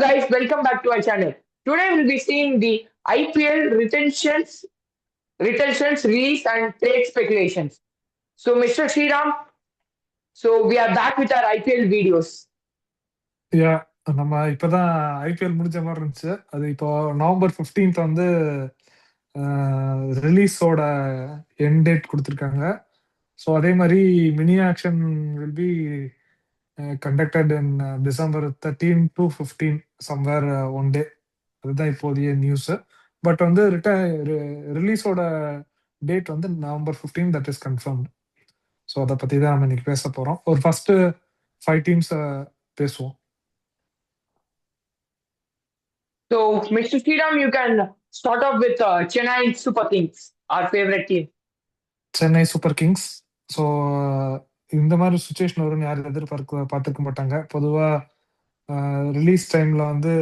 guys, welcome back to our channel. Today we'll be seeing the IPL retentions, release and trade speculations. So Mr. Sriram, so we are back with our IPL videos. யா நம்ம இப்பதான் IPL முடிஞ்ச மாதிரி இருந்துச்சு. அது இப்போ November 15th வந்து ரிலீஸோட end date கொடுத்துருக்காங்க. So அதே மாதிரி mini action will be conducted in December 13 to 15 somewhere one day. அதுதான் இப்போதைய நியூஸ். பட் வந்து ரிலீஸோட டேட் வந்து November 15 that is confirmed. So அதை பற்றி தான் நம்ம இன்னைக்கு பேச போகிறோம். ஒரு ஃபர்ஸ்ட் 5 டீம்ஸ் பேசுவோம். So Mr. Sriram, you can start off with Chennai Super Kings, our favorite team. Chennai super Kings. So இந்த மாதிரி சுச்சுவேஷன் வரும்னு யாரும் பார்த்துருக்க மாட்டாங்க. பொதுவாக ரிலீஸ் டைமில் வந்து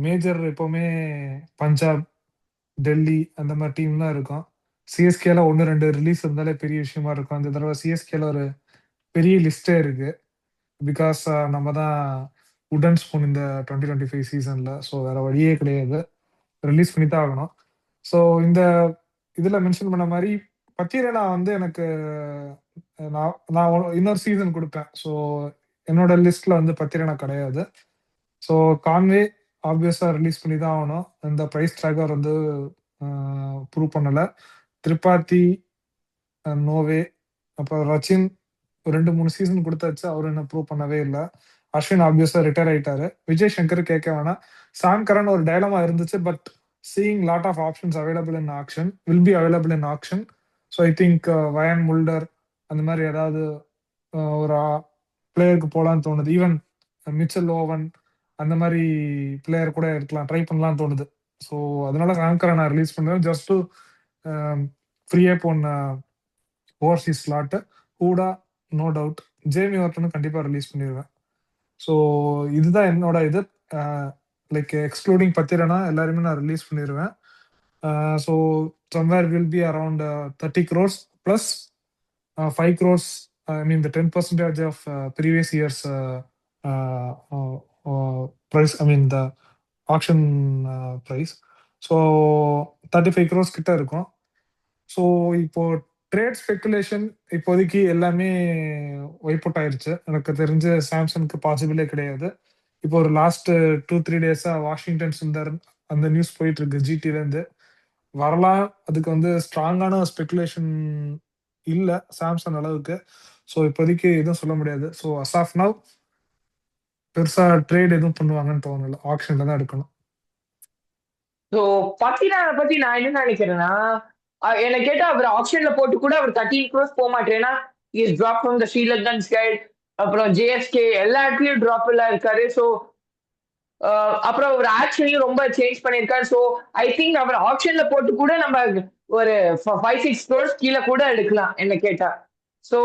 மேஜர் எப்போவுமே பஞ்சாப், டெல்லி அந்த மாதிரி டீம் தான் இருக்கும். சிஎஸ்கேல 1-2 ரிலீஸ் இருந்தாலே பெரிய விஷயமா இருக்கும். அந்த தடவை சிஎஸ்கேல ஒரு பெரிய லிஸ்டே இருக்கு. பிகாஸ் நம்ம தான் உடன் ஸ்பூன் இந்த 2025 சீசன்ல. ஸோ வேற வழியே கிடையாது, ரிலீஸ் பண்ணி தான் ஆகணும். ஸோ இந்த இதில் மென்ஷன் பண்ண மாதிரி பத்திரனா வந்து எனக்கு நான் இன்னொரு சீசன் கொடுப்பேன். ஸோ என்னோட லிஸ்ட்ல வந்து பத்திரனா கிடையாது. ஸோ கான்வே ஆப்வியஸா ரிலீஸ் பண்ணி தான் ஆகணும். இந்த ப்ரைஸ் ட்ராகர் வந்து ப்ரூவ் பண்ணல. திரிபாதி நோவே, அப்புறம் ரச்சின் 2-3 சீசன் கொடுத்தாச்சு, அவர் என்ன ப்ரூவ் பண்ணவே இல்லை. அஸ்வின் ஆப்வியஸா ரிட்டையர் ஆயிட்டாரு. விஜய் சங்கர் கேட்க வேணாம். சாம்கரன் ஒரு டைலமா இருந்துச்சு, but seeing lot of options available in auction will be available in auction. So I think Wiaan Mulder அந்த மாதிரி ஏதாவது ஒரு பிளேயருக்கு போகலான்னு தோணுது. ஈவன் மிச்சல் ஓவன் அந்த மாதிரி பிளேயர் கூட இருக்கலாம், ட்ரை பண்ணலாம்னு தோணுது. ஸோ அதனால சாம்கரை நான் ரிலீஸ் பண்ணுவேன், ஜஸ்ட் டு ஃப்ரீயே போன overseas slot. Hooda no doubt. Jamie வார்டனும் கண்டிப்பாக ரிலீஸ் பண்ணிடுவேன். ஸோ இதுதான் என்னோட இது. லைக் எக்ஸ்க்ளூடிங் பத்திரனா எல்லாருமே நான் ரிலீஸ் பண்ணிடுவேன். So somewhere will be around 30 crores plus 5 crores. I mean the 10% of previous year's price. I mean the auction price. So 35 crores கிட்ட இருக்கும். ஸோ இப்போ ட்ரேட் ஸ்பெகுலேஷன் இப்போதைக்கு எல்லாமே வைப் அவுட் ஆயிருச்சு. எனக்கு தெரிஞ்ச சாம்சனுக்கு பாசிபிளே கிடையாது. இப்போ ஒரு லாஸ்ட் 2-3 டேஸா வாஷிங்டன் சுந்தர் அந்த நியூஸ் போயிட்டு இருக்கு ஜிடிலேருந்து. வரலாம், அதுக்கு வந்து ஸ்ட்ராங்கான ஸ்பெகுலேஷன் இல்லை சாம்சங் அளவுக்கு. ஸோ இப்போதைக்கு எதுவும் சொல்ல முடியாது. ஸோ அஸ் ஆஃப் நவ் பெருசா ட்ரேட் எதுவும் பண்ணுவாங்கன்னு தோணல, ஆக்ஷன்ல தான் எடுக்கணும். ஸோ பத்திரனை பத்தி நான் என்ன நினைக்கிறேன்னா, என்னை கேட்டா அவர் ஆப்ஷன்ல போட்டு கூட அவர் 13 crores போக மாட்டேன்னா, is drop from the Sri Lankan side, அப்புறம் ஜேஎஸ்கே எல்லா இடத்துலயும் டிராப் எல்லாம் இருக்காரு. ஸோ அப்புறம் ஒரு ஆக்ஷனையும் ரொம்ப சேஞ்ச் பண்ணியிருக்காரு. ஸோ ஐ திங்க் அவர் ஆப்ஷன்ல போட்டு கூட நம்ம ஒரு 5-6 crores கீழே கூட எடுக்கலாம் என்ன கேட்டா. So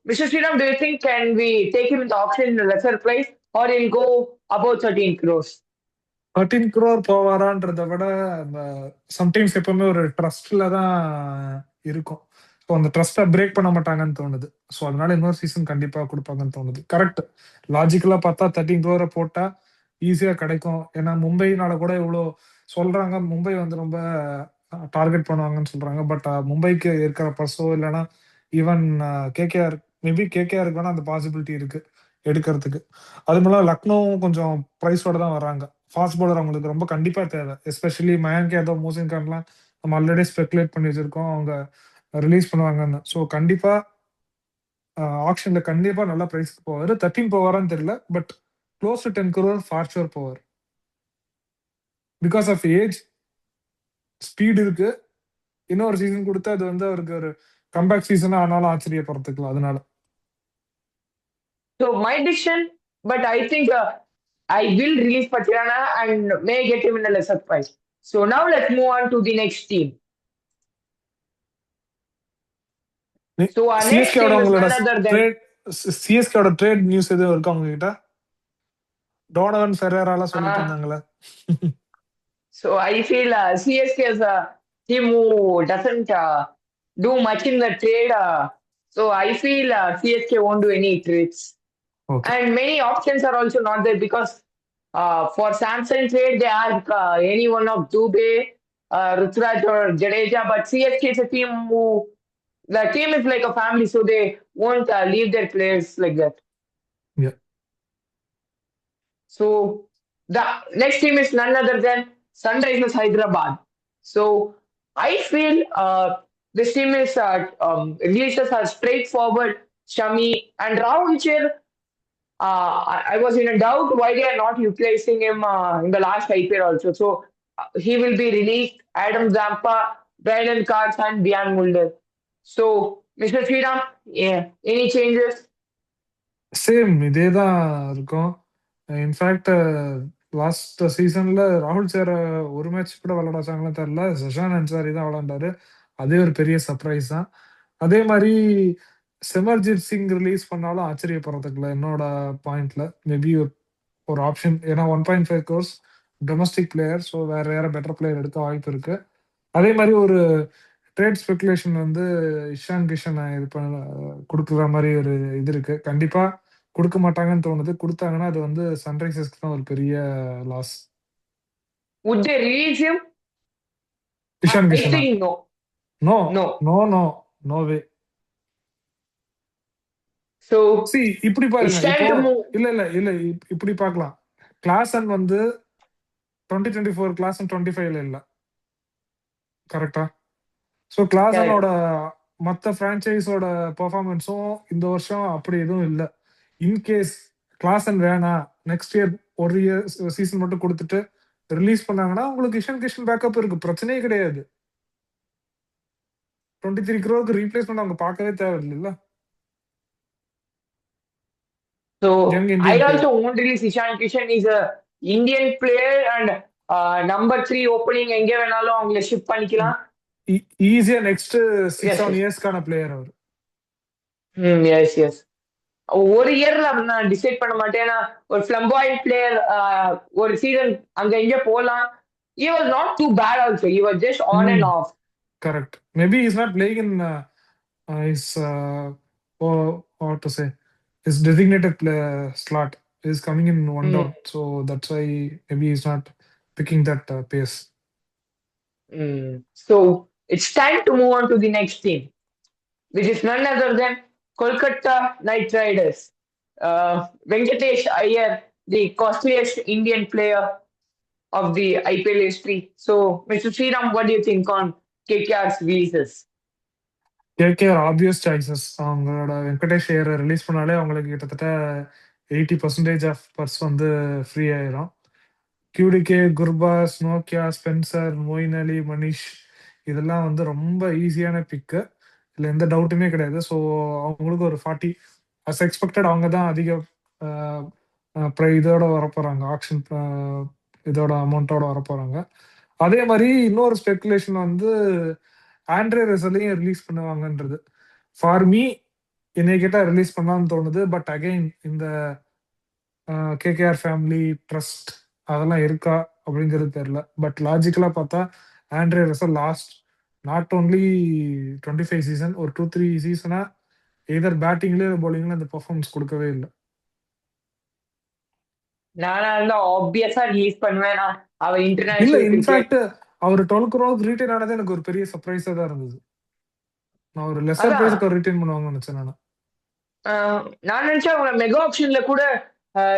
mister Sriram, do you think can we take him in option in lesser price or will go about 13 crores? 13 crore போவாரான்றதை விட சம்டைம்ஸ் எப்பவுமே ஒரு ட்ரஸ்ட்ல தான் இருக்கும். ஸோ அந்த ட்ரஸ்ட்டை பிரேக் பண்ண மாட்டாங்கன்னு தோணுது. ஸோ அதனால இன்னொரு சீசன் கண்டிப்பா கொடுப்பாங்கன்னு தோணுது. கரெக்ட், லாஜிக்கலா பார்த்தா 13 crore போட்டா ஈஸியா கிடைக்கும். ஏன்னா மும்பைனால கூட இவ்வளோ சொல்றாங்க, மும்பை வந்து ரொம்ப டார்கெட் பண்ணுவாங்கன்னு சொல்றாங்க. பட் மும்பைக்கு இருக்கிற பர்ஸோ இல்லைன்னா ஈவன் கேகேஆர், மேபி கேகேஆருக்கு வேணா அந்த பாசிபிலிட்டி இருக்கு எடுக்கிறதுக்கு. அது மூலம் லக்னோவும் கொஞ்சம் ப்ரைஸோட தான் வர்றாங்க. ஃபாஸ்ட் பவுலர் அவங்களுக்கு ரொம்ப கண்டிப்பா தேவை. எஸ்பெஷலி மயங்க் யாதவ், மோசின் கான்லாம் நம்ம ஆல்ரெடி ஸ்பெகுலேட் பண்ணி வச்சிருக்கோம் அவங்க ரிலீஸ் பண்ணுவாங்கன்னு. ஸோ கண்டிப்பா ஆக்ஷன்ல கண்டிப்பா நல்ல ப்ரைஸ்க்கு போவார். 13 போவாரான்னு தெரியல, but close to 10 crore for sure போவார். பிகாஸ் ஆஃப் ஏஜ், ஸ்பீட் இருக்கு. இன்னொரு சீசன் கொடுத்தா அது வந்து அவருக்கு ஒரு கம்பேக் சீசனா ஆனாலும் ஆச்சரியப்படுறதுக்கலாம். அதனால So my decision, but I think I will release Patirana and may get him in a lesser price. So now let's move on to the next team. So our next team is none other than சிஎஸ்கேவோட trade news எதுவும் இருக்கா உங்ககிட்ட? Donovan ஃபெரேரால சொல்லிட்டு இருந்தாங்களே. So I feel CSK is a team who doesn't do much in the trade. So I feel CSK won't do any trades. Okay. And many options are also not there because For Samsung trade, they ask any one of Dubey, Rutraj or Jadeja, but CSK is a team who the team is like a family, so they won't leave their players like that. Yeah. So the next team is none other than Sunrisers Hyderabad. So I feel this team is releases are straightforward. Shami and Rahul Chir. I was in a doubt why they are not utilizing him in the last IPL also. So he will be released. Adam Zampa, Brandon Cards, and Bian Mulder. So, Mr. Sriram, yeah, any changes? Same இதே தான் இருக்கும். In fact last சீசன்ல ராகுல் சேர ஒரு match கூட விளையாட வச்சாங்களோ தெரியல. ஜஷான் அன்சாரி தான் விளையாண்டாரு. அதே ஒரு பெரிய சர்ப்ரைஸ் தான். அதே மாதிரி சிமர்ஜித் சிங் ரிலீஸ் பண்ணாலும் ஆச்சரியப்படுறதுக்கு இல்லை என்னோட பாயிண்ட்ல. மேபி ஒரு ஆப்ஷன், ஏன்னா 1.5 crores டொமஸ்டிக் பிளேயர், ஸோ வேற யார பெட்டர் பிளேயர் எடுக்க வாய்ப்பு இருக்கு. அதே மாதிரி ஒரு ட்ரேட் ஸ்பெகுலேஷன் வந்து இஷான் கிஷன் இது பண்ண கொடுக்குற மாதிரி ஒரு இது இருக்கு. கண்டிப்பா கொடுக்க மாட்டாங்கன்னு தோணுது. கொடுத்தாங்கன்னா அது வந்து சன்ரைசர்ஸ்க்கு தான் ஒரு பெரிய loss. Would they release him? Ishan I கிஷனா? think no. No No. No no no way. So சி இப்படி it's பாருங்க, time இப்போ to move. இல்ல இப்படி பார்க்கலாம். கிளாசன் வந்து 2024 கிளாசன் 25ல இல்ல, கரெக்டா? So Correct. கிளாசனோட மற்ற ஃப்ரான்ச்சைஸோட பெர்ஃபார்மன்ஸும் இந்த வருஷம் அப்படி எதுவும் இல்லை. இன்கேஸ் கிளாசன் வேணாம், நெக்ஸ்ட் இயர் ஒரு இயர் சீசன் மட்டும் கொடுத்துட்டு ரிலீஸ் பண்ணாங்கன்னா உங்களுக்கு இஷான் கிஷன் பேக்கப் இருக்கு, பிரச்சனையே கிடையாது. 23 crore ரீப்ளேஸ்மெண்ட் அவங்க பார்க்கவே தேவையில்லை. So Young I Indian player. also won't release Ishan Kishan. He's a Indian player and number 3 opening எங்கே வேணாலும் அவங்களை ஷிப் பண்ணிக்கலாம். ஈஸியா நெக்ஸ்ட் 6-7 yes. இயர்ஸ்க்கான பிளேயர் அவர். எஸ் எஸ் ஒரு இயர்ல நான் டிசைட் பண்ண மாட்டேன். ஏன்னா ஒரு ஃபிளம்பாயிண்ட் பிளேயர் ஒரு சீசன் அங்க இங்க போலாம். he was not too bad also. He was just on and off. Correct. Maybe he's not playing in his what to say, his designated slot is coming in one down, so that's why maybe he's not picking that pace. So it's time to move on to the next team, which is none other than Kolkata Knight Riders. Venkatesh Iyer, the costliest Indian player of the IPL history. So, Mr. Sriram, what do you think on KKR's releases? KKR obvious choices. அவங்களோட வெங்கடேஷ் ஐயரை release பண்ணாலே அவங்களுக்கு கிட்டத்தட்ட 80% of purse வந்து free ஆயிரும். QDK, Gurbaz, நோக்கியா, Spencer, Moeen Ali, Manish இதெல்லாம் வந்து ரொம்ப ஈஸியான பிக்கு, இல்லை எந்த டவுட்டுமே கிடையாது. ஸோ அவங்களுக்கு ஒரு 40 அஸ் எக்ஸ்பெக்டட் அவங்க தான் அதிக இதோட வரப்போறாங்க, ஆக்ஷன் இதோட அமௌண்ட்டோட வரப்போறாங்க. அதே மாதிரி இன்னொரு ஸ்பெகுலேஷன் வந்து ஆண்ட்ரே ரசலையும் ரிலீஸ் பண்ணுவாங்கன்றது. ஃபார் மீ என்னை கேட்டால் ரிலீஸ் பண்ணலாம்னு தோணுது. பட் அகைன் இந்த KKR ஃபேமிலி ட்ரஸ்ட் அதெல்லாம் இருக்கா அப்படிங்கிறது தெரியல. பட் லாஜிக்கலா பார்த்தா Andre Russell last not only 25 season, ஒரு 2-3 சீசனா எதர் பேட்டிங்லயே பவுலிங்ல அந்த பெர்ஃபார்மன்ஸ் கொடுக்கவே இல்லை. நானா இருந்தா ஆப்வியஸா ரிலீஸ் பண்ணுவேன். அவர் இல்ல இன்டர்நேஷனல் இன்ஃபேக்ட் அவர் 12 crore ரீட்டைன் ஆனது எனக்கு ஒரு பெரிய சர்ப்ரைஸா தான் இருந்தது. நான் ஒரு லெசர் பிரைஸ்க்கு அவர் ரீட்டைன் பண்ணுவாங்கன்னு நினைச்சேன் நான் நினைச்சேன் அவங்க மெகா ஆப்ஷன்ல கூட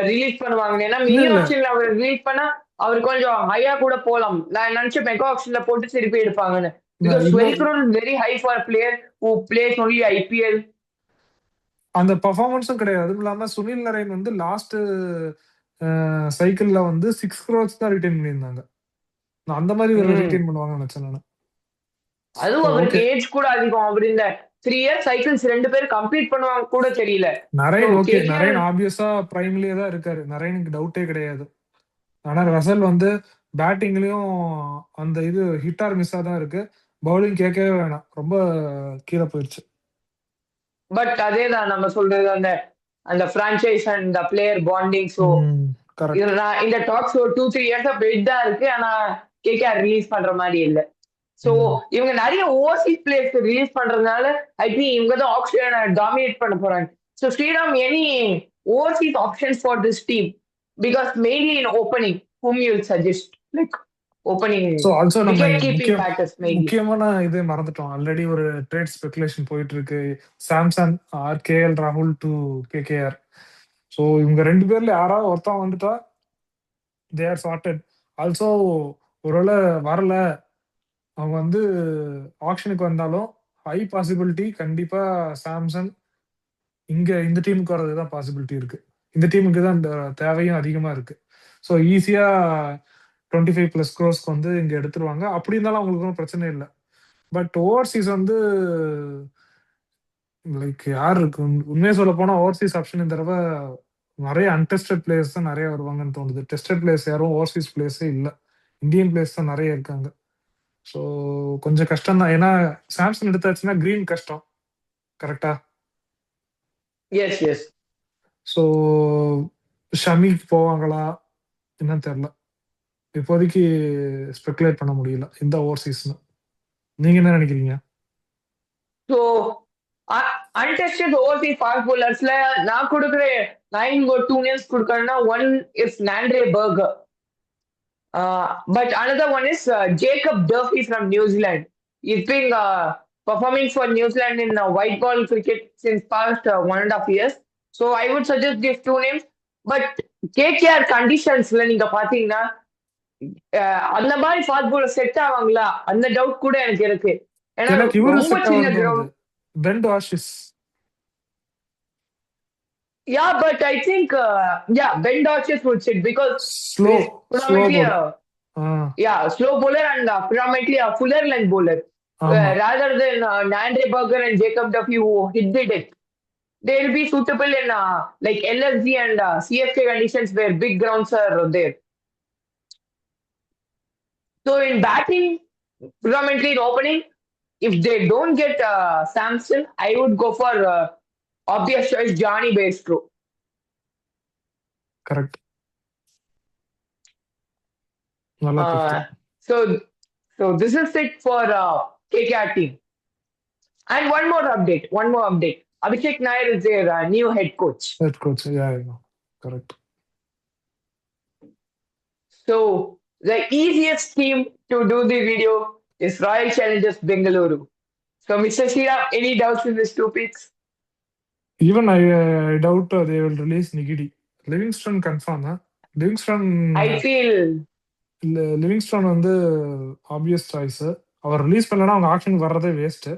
ரிலீஸ் பண்ணுவாங்க. ஏன்னா மினி ஆப்ஷன்ல அவர் ரிலீஸ் பண்ணா அவர் கொஞ்சம் ஹையா கூட போலாம். நான் நினைச்சேன் மெகா ஆப்ஷன்ல போட்டு திருப்பி எடுப்பாங்கன்னு. Because 12 crore is very high for a player who plays only IPL. அந்த பெர்ஃபார்மன்ஸும் கிடையாது. அதுவும் இல்லாம சுனில் நரேன் வந்து லாஸ்ட் சைக்கிள்ல வந்து 6 crores தான் ரிட்டைன் பண்ணியிருந்தாங்க. நான் அந்த மாதிரி ஒரு ரிட்டைன் பண்ணுவாங்கன்னு நினைச்சேன் நான். அதுவும் அவருக்கு ஏஜ் கூட அதிகம். அவர் இந்த 3 years சைக்கிள்ஸ் 2 பேரும் கம்ப்ளீட் பண்ணுவாங்க கூட தெரியல. நரேன் ஓகே, நரேன் ஆப்வியஸா பிரைம்லயே தான் இருக்காரு, நரேனுக்கு டவுட்டே கிடையாது. ஆனா ரசல் வந்து பேட்டிங்லயும் அந்த இது ஹிட் ஆர் மிஸ்ஸா தான் இருக்கு. பவுலிங் கேட்கவே வேணாம், ரொம்ப கீழே போயிடுச்சு. பட் அதேதான் நம்ம சொல்றது, அந்த அந்த franchise and the player bonding. So இந்த டாக்ஸ் ஒரு 2-3 years போயிட்டு தான் இருக்கு. ஆனா KKR ரிலீஸ் பண்ற மாதிரி இல்லை. ஸோ இவங்க நிறைய ஓவர்சீஸ் பிளேயர்ஸ் ரிலீஸ் பண்றதுனால ஐ திங்க் இவங்க தான் ஆப்ஷனை டாமினேட் பண்ண போறாங்க. So Sriram, any overseas options for this team? because mainly in opening, whom you'll suggest? Like opening so also நம்ம wicket keeping batters mainly. முக்கியமான இது மறந்துட்டோம். ஆல்ரெடி ஒரு ட்ரேட் ஸ்பெகுலேஷன் போயிட்டு இருக்கு. சாம்சன் ஆர் கேஎல் ராகுல் டு கேகேஆர். ஸோ இவங்க 2 பேர்ல யாராவது ஒருத்தன் வந்துட்டா தே ஆர் சார்ட்டட். ஆல்சோ ஒருவேளை வரல, அவங்க வந்து ஆக்ஷனுக்கு வந்தாலும் ஹை பாசிபிலிட்டி கண்டிப்பா சாம்சன் இங்க இந்த டீமுக்கு வர்றதுதான் பாசிபிலிட்டி இருக்கு. இந்த டீமுக்கு தான் இந்த தேவையும் அதிகமா இருக்கு. ஸோ ஈஸியா 25+ crores வந்து இங்க எடுத்துருவாங்க. அப்படி இருந்தாலும் அவங்களுக்கு ஒன்றும் பிரச்சனை இல்லை. பட் ஓவர்சீஸ் வந்து லைக் யார் இருக்கு, உண்மையை சொல்ல போனா ஓவர்சீஸ் ஆப்ஷன் இந்த தடவை நிறைய அன்டெஸ்டட் பிளேயர்ஸ் தான் நிறைய வருவாங்கன்னு தோணுது. டெஸ்டட் பிளேயர்ஸ் யாரும் ஓவர்சீஸ் பிளேயர்ஸே இல்லை. இந்தியன் பிளேயர்ஸ் தான் நிறைய இருக்காங்க. ஸோ கொஞ்சம் கஷ்டம் தான். ஏன்னா சாம்சங் எடுத்தாச்சுன்னா கிரீன் கஷ்டம். கரெக்டா? Yes, yes. ஸோ ஷமிக்கு போவாங்களா என்னன்னு தெரியல. இப்போதைக்கு ஸ்பெகுலேட் பண்ண முடியல இந்த ஓவர்சீஸ்னு. நீங்க என்ன நினைக்கிறீங்க? So untested overseas fast bowlers la நான் கொடுக்குற 2 names கொடுக்கறேன்னா one is Nandre Berger. But another one is Jacob Durfee from New Zealand. He's been performing for New Zealand in white ball cricket since past 1.5 years. So I would suggest these 2 names. But KKR conditions நீங்க பாத்தீங்கன்னா அந்த மாதிரி fast bowler set ஆவாங்களா அந்த doubt கூட எனக்கு இருக்கு. ஏன்னா எனக்கு இவரு ரொம்ப செட் சின்ன ஆகுது. Ground. Ben Dwarshuis. Yeah, but I think Ben Dodges would sit because slow he's slow predominantly bowler. slow bowler and predominantly a fuller line bowler. ஆமா Rather than Nandre Berger and Jacob Duffy who hit the deck. They'll be suitable in like LSG and CFK conditions where big grounds are there. So in batting, predominantly in opening, if they don't get Samson, I would go for obvious choice Johnny Bairstow. Correct. நல்லா big. So this is it for KKR team. And one more update. Abhishek Nair is their new head coach. Head coach. Yeah correct. So the easiest team to do the video is Royal Challengers Bengaluru. So Mr. Shira, any doubts in these 2 picks? Even I doubt they will release Ngidi. Livingstone confirm தான். I feel Livingstone வந்து obvious choice. அவர் release பண்ணலன்னா அவங்க ஆக்ஷனுக்கு வர்றதே waste.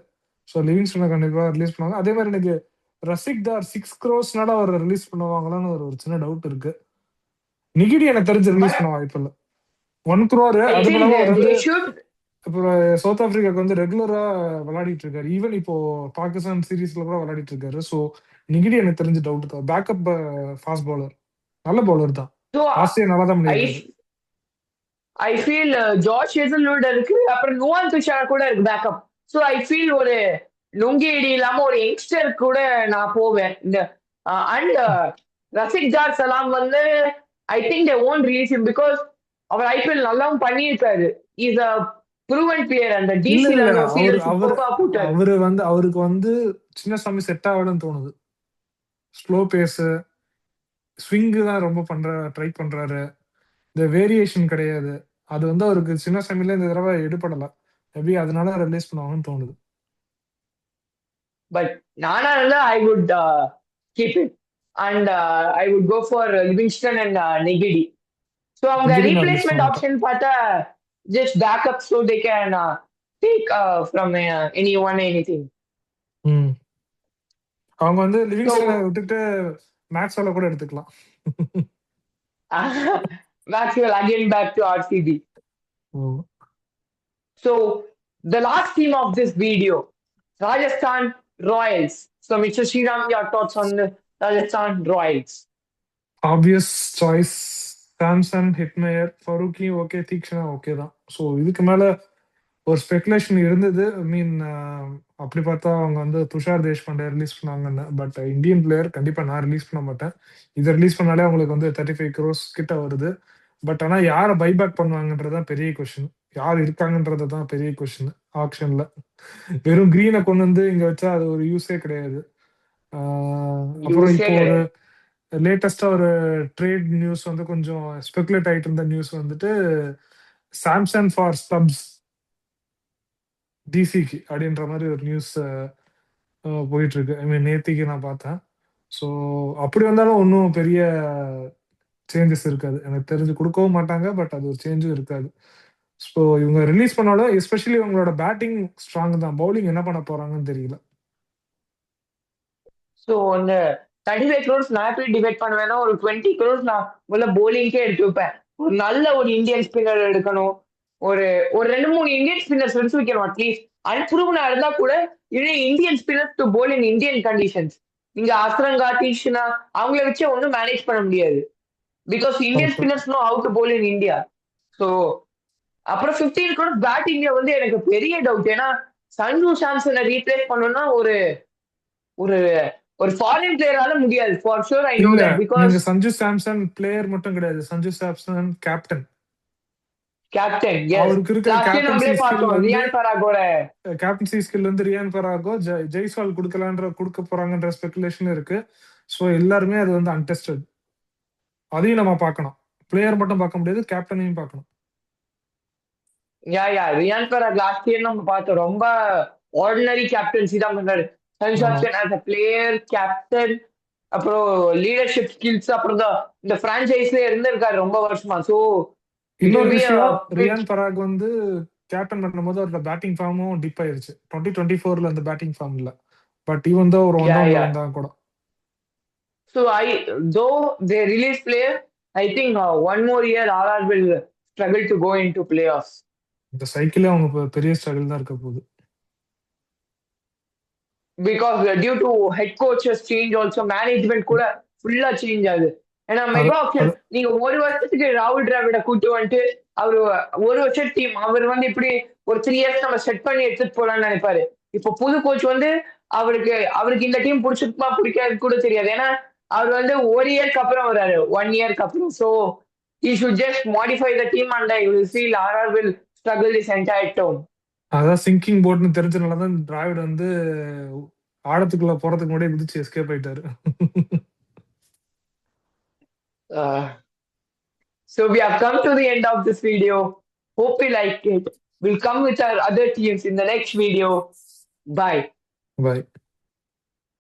So லிவிங்ஸ்டனை கண்டிப்பாக release பண்ணுவாங்க. அதே மாதிரி எனக்கு ரசிக் தார் 6 crores அவர் ரிலீஸ் பண்ணுவாங்களான்னு ஒரு சின்ன டவுட் இருக்கு. நிகிடி எனக்கு தெரிஞ்சு ரிலீஸ் பண்ண வாய்ப்பு இல்லை. 1 crore. I அது think இல்லாம அவர் வந்து they should. அப்புறம் சவுத் ஆப்பிரிக்காவுக்கு வந்து ரெகுலரா விளையாடிட்டு இருக்காரு. ஈவன் இப்போ பாகிஸ்தான் சீரீஸ்ல கூட விளையாடிட்டு இருக்காரு. ஸோ நிகிடி எனக்கு தெரிஞ்ச டவுட் தான். பேக்கப் ஃபாஸ்ட் பவுலர், நல்ல பவுலர் தான். So ஆஸ்திரேலியா நல்லா தான் பண்ணியிருக்காரு. I feel ஜார்ஜ் ஹேசல்வுட் இருக்கு, அப்புறம் நுவான் துஷார் கூட இருக்கு பேக்கப். ஸோ ஐ ஃபீல் ஒரு லுங்கி இடி இல்லாம ஒரு யங்ஸ்டர் கூட நான் போவேன். இந்த அண்ட் ரசிக் தார் சலாம் வந்து I think they won't release him because அவர் ஐபிஎல் நல்லாவும் பண்ணியிருக்காரு. Is a proven player. அந்த இல்ல டிசி இல்ல போட்டாரு. அவருக்கு வந்து சின்ன சாமி செட் ஆகலன்னு தோணுது. ஸ்லோ பேஸ், ஸ்விங்கு தான் ரொம்ப ட்ரை பண்றாரு. இந்த வேரியேஷன் கிடையாது. அது வந்து அவருக்கு சின்ன சாமியில இந்த தடவை எடுபடல. மேபி அதனால ரிலீஸ் பண்ணுவாங்கன்னு தோணுது. பட் நானா இருந்தா I would keep it and I would go for Livingstone and Ngidi. So அவங்க நிகிடி நான் release ரீப்ளேஸ்மெண்ட் பண்ண ஆப்ஷன் பார்த்தா just backup so they can take from any one anything. ம். அவங்க வந்து லிவிங்ஸ்டனை விட்டுட்டு மேக்ஸ்வெல்ல கூட எடுத்துக்கலாம். Maxwell again back to RCB. ஓ. So the last team of this video, Rajasthan Royals. So Mr. Sriram, your thoughts on the Rajasthan Royals? Obvious choice Samson, Hetmyer, Farooqi okay, Theekshana okay தான். So இதுக்கு மேல ஒரு ஸ்பெகுலேஷன் இருந்தது. ஐ மீன் அப்படி பார்த்தா அவங்க வந்து துஷார் தேஷ்பாண்டே ரிலீஸ் பண்ணாங்கன்னு. பட் இந்தியன் பிளேயர் கண்டிப்பா நான் ரிலீஸ் பண்ண மாட்டேன். இதை ரிலீஸ் பண்ணாலே அவங்களுக்கு வந்து 35 crores கிட்ட வருது. பட் ஆனா யாரை பைபேக் பண்ணுவாங்கன்றதுதான் பெரிய கொஸ்டின். யார் இருக்காங்கன்றது தான் பெரிய கொஸ்டின் ஆக்ஷன்ல. வெறும் கிரீனை கொண்டு வந்து இங்க வச்சா அது ஒரு யூஸே கிடையாது. அப்புறம் இப்போ ஒரு லேட்டஸ்டா ஒரு ட்ரேட் நியூஸ் வந்து கொஞ்சம் ஸ்பெகுலேட் ஆயிட்டு இருந்த நியூஸ் வந்துட்டு சாம்சங் ஃபார் ஸ்டப்ஸ் டிசிக்கு அப்படின்ற மாதிரி ஒரு நியூஸ் போயிட்டு இருக்கு. ஐ மீன் நேத்திக்கு நான் பார்த்தேன். ஸோ அப்படி வந்தாலும் ஒன்றும் பெரிய சேஞ்சஸ் இருக்காது எனக்கு தெரிஞ்சு, கொடுக்கவும் மாட்டாங்க. பட் அது ஒரு சேஞ்சும் இருக்காது. ஸோ இவங்க ரிலீஸ் பண்ணாலும் எஸ்பெஷலி இவங்களோட பேட்டிங் ஸ்ட்ராங் தான், பவுலிங் என்ன பண்ண போறாங்கன்னு தெரியல. ஸோ அந்த 35 crores நான் எப்படி டிவைட் பண்ணுவேன்னா, ஒரு 20 crores நான் முதல்ல bowling-க்கே எடுத்து வைப்பேன். ஒரு நல்ல ஒரு இந்தியன் ஸ்பின்னர் எடுக்கணும். ஒரு ஒரு 2-3 இந்தியன் ஸ்பின்னர்ஸ் எடுத்து வைக்கணும் அட்லீஸ்ட். அன்ப்ரூவனா இருந்தா கூட இன்னும் Indian spinners to bowl in Indian conditions. நீங்க அஸ்ரங்கா, தீக்ஷனா அவங்கள வச்சு ஒன்றும் மேனேஜ் பண்ண முடியாது. Because Indian correct. Spinners know how to bowl in India. So அப்புறம் 15 crores பேட்டிங்ல வந்து எனக்கு பெரிய டவுட். ஏன்னா சஞ்சு சாம்சனை ரீப்ளேஸ் பண்ணணும்னா ஒரு ஒரு ஒரு ஃபாரின் பிளேயரால முடியாது. ஃபார் ஷூர் ஐ நோ இல்ல, தட் பிகாஸ் நீங்க சஞ்சு சாம்சன் பிளேயர் மட்டும் கிடையாது, Sanju Samson captain. Captain yes. அவருக்கு இருக்கிற லாஸ்ட் இயர் கேப்டன்சி நம்மளே ஸ்கில் பார்த்தோம் வந்து ரியான் பராகோட. கேப்டன்சி ஸ்கில் வந்து ரியான் பராகோ, ஜெய்ஸ்வால் கொடுக்க போறாங்கன்ற ஸ்பெகுலேஷன் இருக்கு. ஸோ எல்லாருமே அது வந்து அன்டெஸ்டட். அதையும் நம்ம பார்க்கணும். பிளேயர் மட்டும் பார்க்க முடியாது, கேப்டனையும் பார்க்கணும். யா ரியான் பராக் லாஸ்ட் இயர் நம்ம பார்த்தோம் ரொம்ப ஆர்டினரி கேப்டன்சி தான் பண்ணாரு. சஞ்சு ஆமா. Samson as a player captain, அப்புறம் லீடர்ஷிப் ஸ்கில்ஸ், அப்புறம் தான் இந்த பிரான்சைஸ்ல இருந்திருக்காரு ரொம்ப வருஷமா. ஸோ இட் இன்னொரு வில் பி விஷயம், பிக். ரியான் பராக் வந்து கேப்டன் பண்ணும்போது அவரோட பேட்டிங் ஃபார்மும் டிப் ஆயிருச்சு 2024 அந்த பேட்டிங் ஃபார்ம் இல்ல. பட் இவன் தான் ஒரு ஒன் யா டவுன்ல யா வந்தா கூட. So though they release player, I think one more year RR will struggle to go into playoffs. இந்த சைக்கிளே அவங்க பெரிய ஸ்ட்ரகிள் தான் இருக்க போகுது. Because due to head coaches change also management கூட ஃபுல்லா சேஞ்ச் ஆகுது. ஏன்னா அது மெகா ஆப்ஷன் அது நீங்க ஒரு வருஷத்துக்கு ராகுல் டிராவிட கூட்டு வந்துட்டு அவரு ஒரு வருஷம் டீம் அவர் வந்து இப்படி ஒரு 3 years நம்ம செட் பண்ணி எடுத்துட்டு போலாம்னு நினைப்பாரு. இப்போ புது கோச் வந்து அவருக்கு இந்த டீம் பிடிச்சிருக்குமா பிடிக்காது கூட தெரியாது. ஏன்னா அவர் வந்து ஒரு இயர்க்கு அப்புறம் வராரு, 1 yearக்கு அப்புறம். So he should just modify the team and I will feel RR will struggle this entire term. அதான் சிங்கிங் போர்ட்னு தெரிஞ்சனால தான் டிராவிட் வந்து ஆழத்துக்குள்ள போறதுக்கு முன்னாடியே குதிச்சு எஸ்கேப் ஆயிட்டாரு. Uh, So we have come to the end of this video. Hope you like it. We'll come with our other teams in the next video. Bye. Bye.